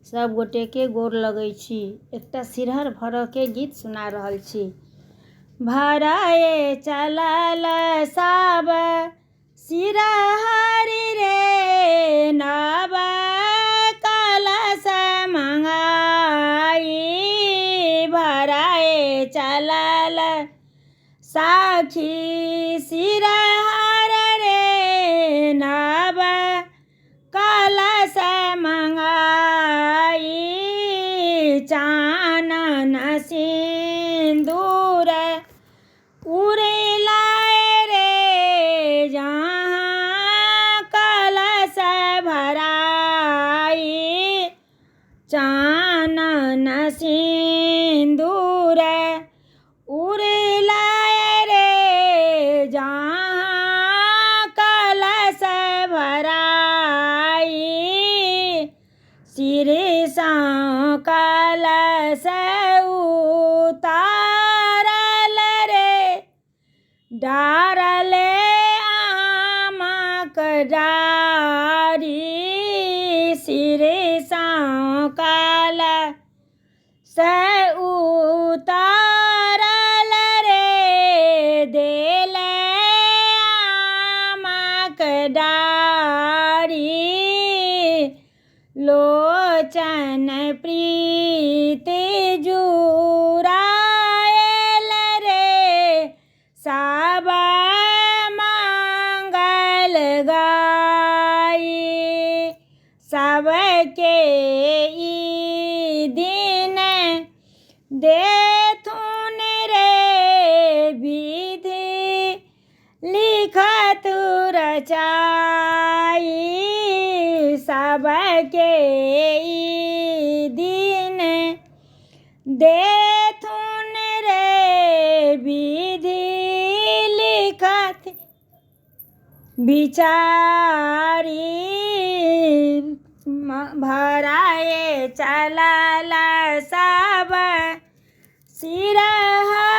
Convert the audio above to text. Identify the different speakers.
Speaker 1: सब गोटे के गोर लगै छी। एकटा सिरहर भरऽ के गीत सुना रहल छी। भराए चलल सब सिरहरि रे, नव कलश मंगाई। भराए चलल साखी सिरहर रे, नव कलश मंगाई। चानन सिंदूर उड़ेलाए रे, जहाँ कलश भराई। चानन सिंदूर उड़ेलाए रे, जहाँ कलश भराई। शीर्षा कलश उतारल रे, डारल आमक डारी। शीर्षा कलश उतारल रे, देल आमक डारी। लोचन प्रीति जुरायल रे, सब मंगल गाई। सबके ई दिन देथुन रे, विधि लिखत रचाई। सबके ई दिन देथुन रे, विधि लिखत विचारी। भराए चलल सब सिरहरि